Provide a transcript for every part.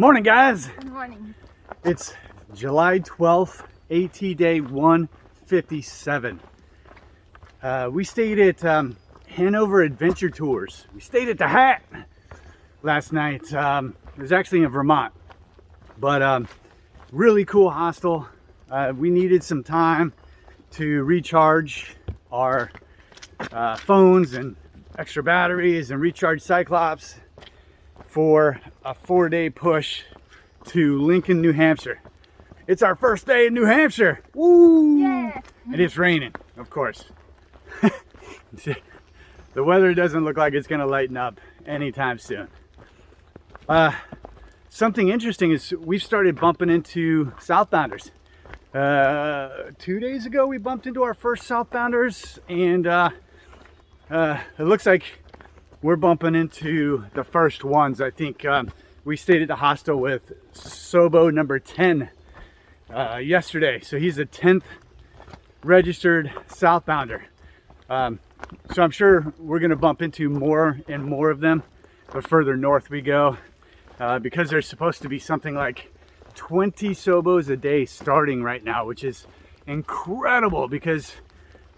Morning, guys. Good morning. It's July 12th, AT day 157. We stayed at Hannover Adventure Tours. We stayed at the Hat last night. It was actually in Vermont, but really cool hostel. We needed some time to recharge our phones and extra batteries and recharge Cyclops for a 4-day push to Lincoln, New Hampshire. It's our first day in New Hampshire. Woo! Yeah. And it's raining, of course. The weather doesn't look like it's gonna lighten up anytime soon. Something interesting is we've started bumping into southbounders. 2 days ago we bumped into our first southbounders, and it looks like we're bumping into the first ones. I think we stayed at the hostel with Sobo number 10 yesterday, so he's the 10th registered southbounder. So I'm sure we're gonna bump into more and more of them the further north we go, because there's supposed to be something like 20 Sobos a day starting right now, which is incredible because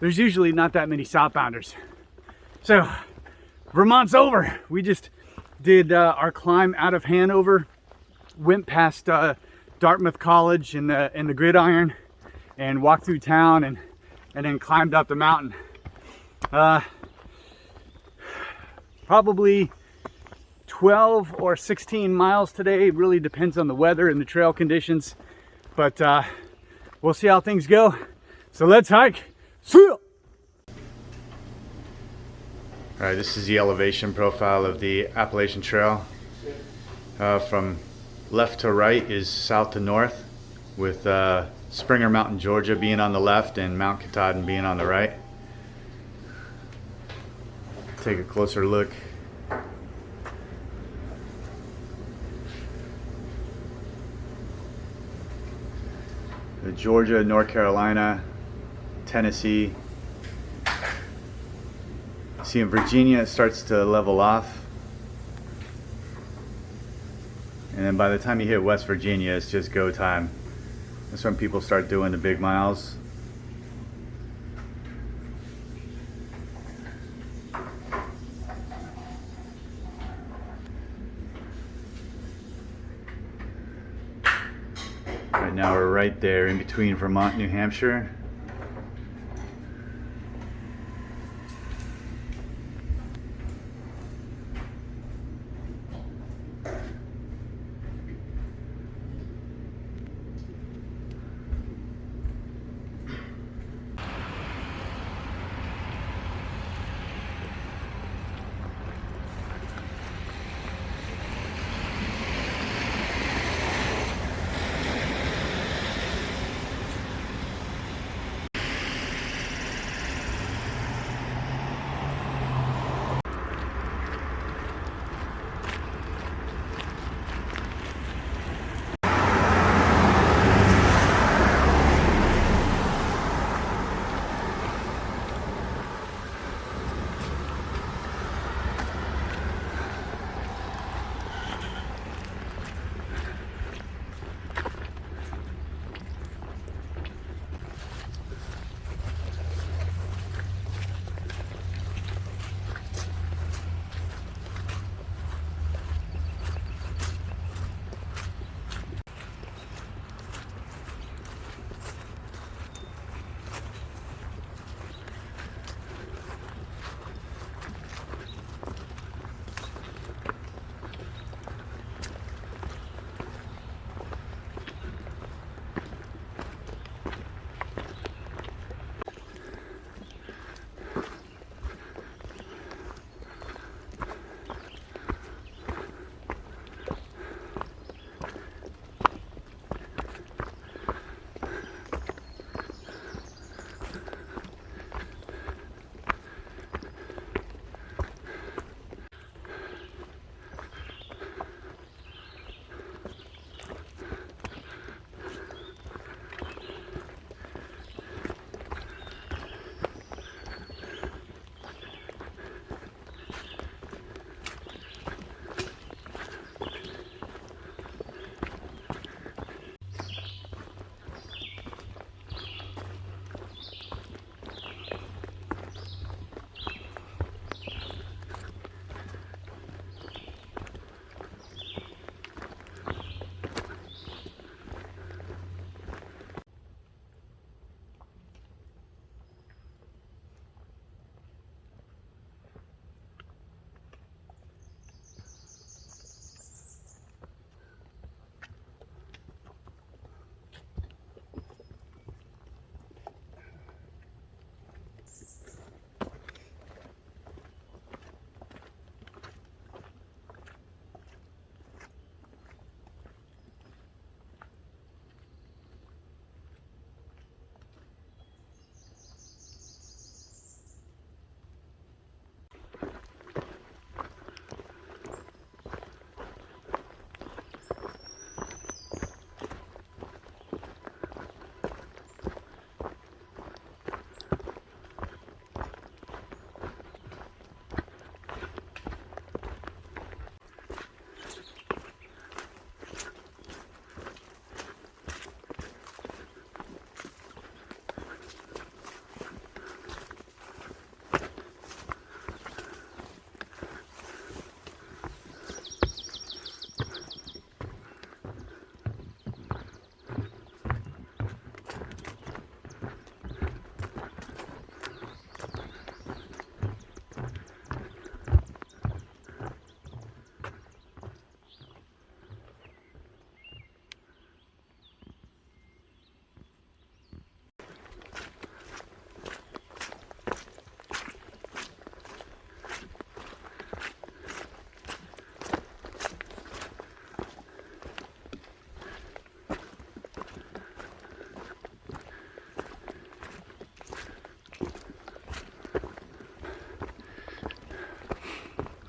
there's usually not that many southbounders. So Vermont's over. We just did our climb out of Hanover, went past Dartmouth College in the Gridiron, and walked through town and then climbed up the mountain. Probably 12 or 16 miles today. It really depends on the weather and the trail conditions, but we'll see how things go. So let's hike. See ya! All right, this is the elevation profile of the Appalachian Trail. From left to right is south to north, with Springer Mountain, Georgia being on the left and Mount Katahdin being on the right. Take a closer look. Georgia, North Carolina, Tennessee. See, in Virginia it starts to level off, and then by the time you hit West Virginia, it's just go time. That's when people start doing the big miles. Right now we're right there in between Vermont and New Hampshire.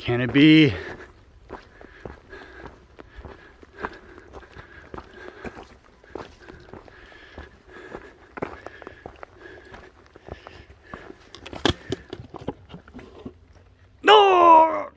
Can it be? No!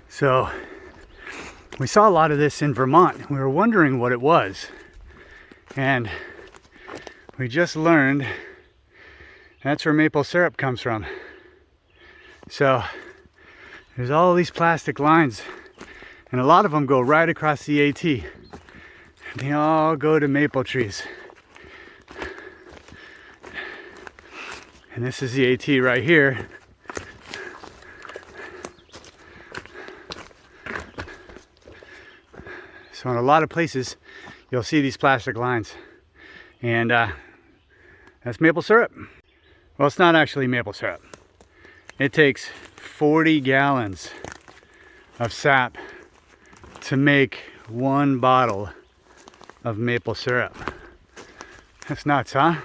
So we saw a lot of this in Vermont. We were wondering what it was. And we just learned that's where maple syrup comes from. So there's all these plastic lines, and a lot of them go right across the AT. And they all go to maple trees. And this is the AT right here. So in a lot of places, you'll see these plastic lines. And that's maple syrup. Well, it's not actually maple syrup. It takes 40 gallons of sap to make 1 bottle of maple syrup. That's nuts, huh?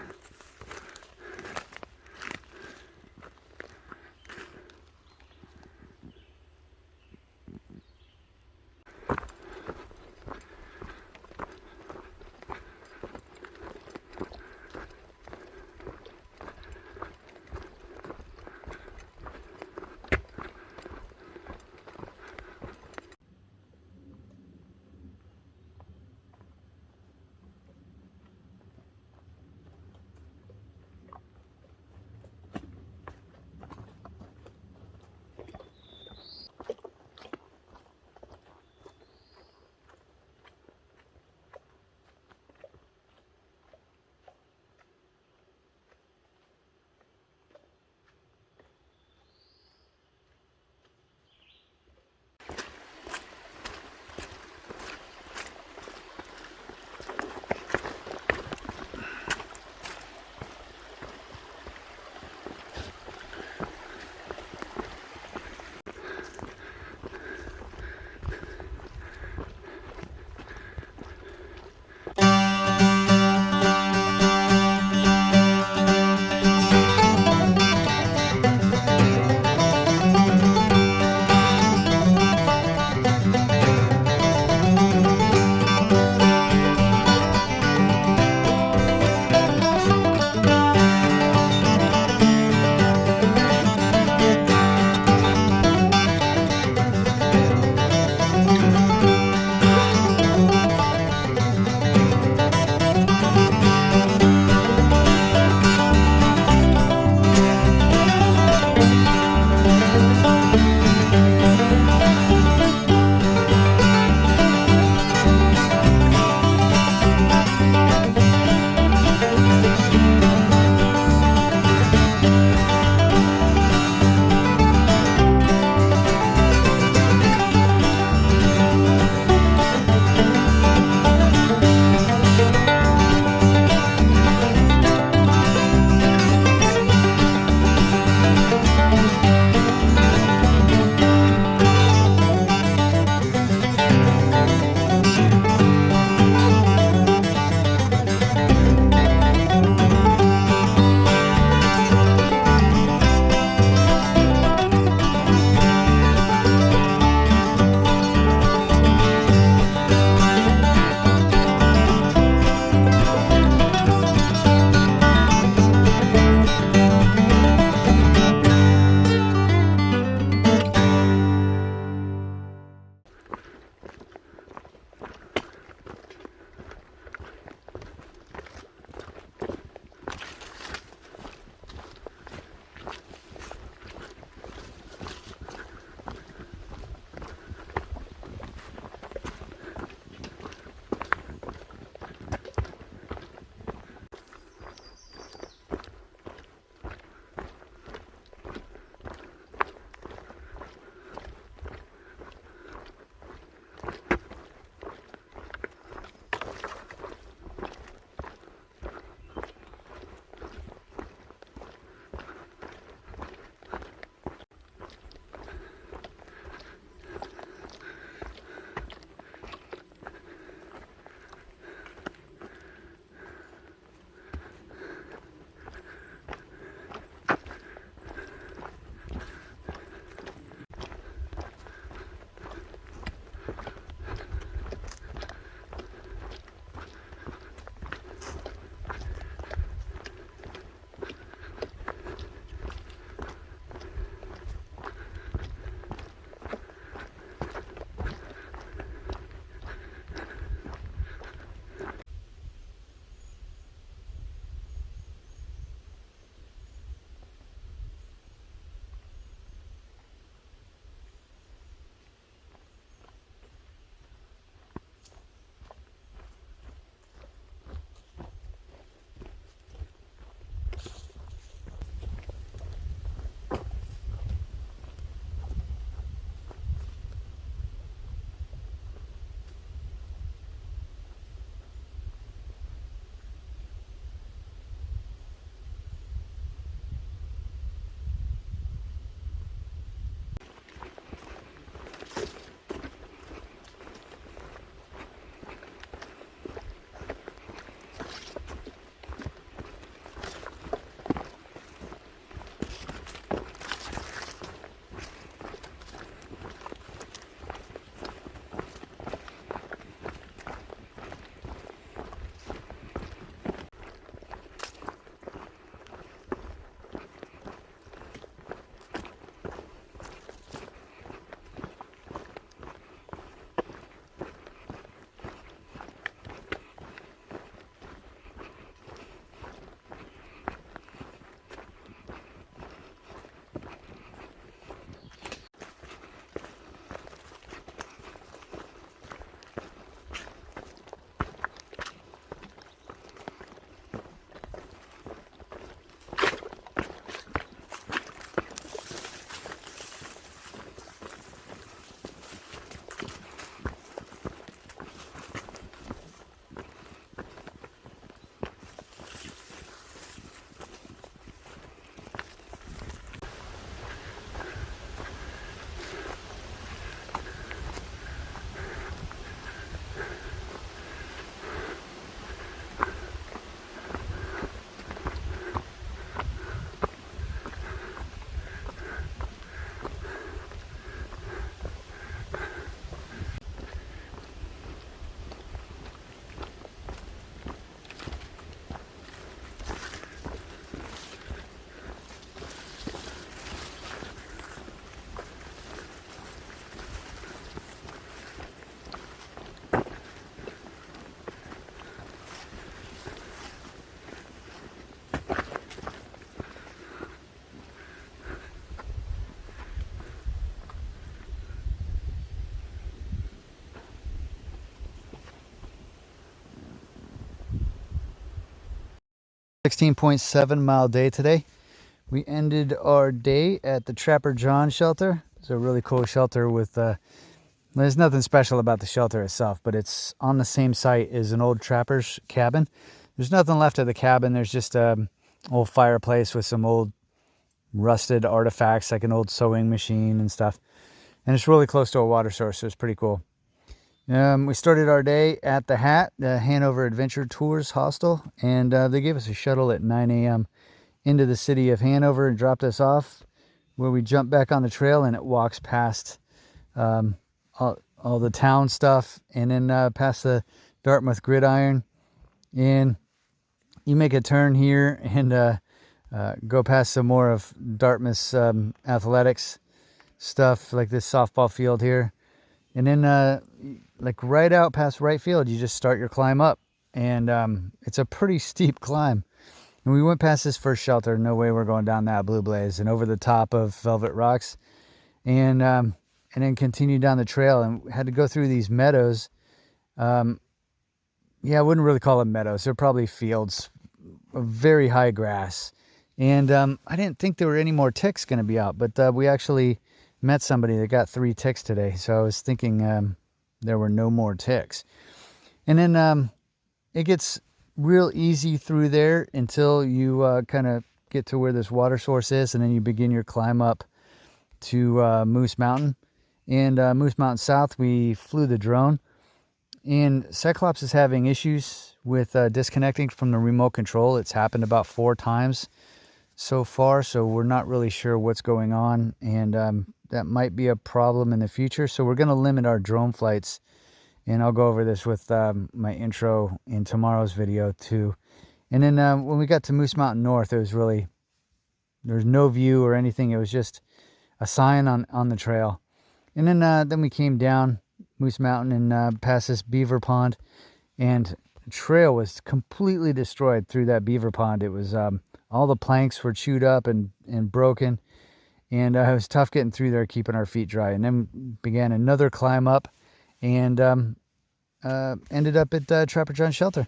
16.7 mile day today. We ended our day at the Trapper John shelter. It's a really cool shelter with, there's nothing special about the shelter itself, but it's on the same site as an old trapper's cabin. There's nothing left of the cabin. There's just an old fireplace with some old rusted artifacts like an old sewing machine and stuff. And it's really close to a water source, so it's pretty cool. We started our day at the HAT, the Hanover Adventure Tours Hostel, and they gave us a shuttle at 9 a.m. into the city of Hanover and dropped us off where we jump back on the trail, and it walks past all the town stuff and then past the Dartmouth Gridiron. And you make a turn here and go past some more of Dartmouth's athletics stuff, like this softball field here. And then like right out past right field, you just start your climb up. And it's a pretty steep climb. And we went past this first shelter. No way we're going down that Blue Blaze and over the top of Velvet Rocks. And then continued down the trail and had to go through these meadows. Yeah, I wouldn't really call them meadows. They're probably fields of very high grass. And I didn't think there were any more ticks going to be out, but we actually met somebody that got 3 ticks today. So I was thinking there were no more ticks. And then it gets real easy through there until you kind of get to where this water source is, and then you begin your climb up to Moose Mountain. And Moose Mountain South, we flew the drone. And Cyclops is having issues with disconnecting from the remote control. It's happened about 4 times so far, so we're not really sure what's going on, and that might be a problem in the future. So we're going to limit our drone flights, and I'll go over this with my intro in tomorrow's video too. And then when we got to Moose Mountain North, it was really, there's no view or anything. It was just a sign on the trail. And then we came down Moose Mountain and past this beaver pond, and the trail was completely destroyed through that beaver pond. It was all the planks were chewed up and broken, and it was tough getting through there, keeping our feet dry. And then began another climb up, and ended up at Trapper John shelter.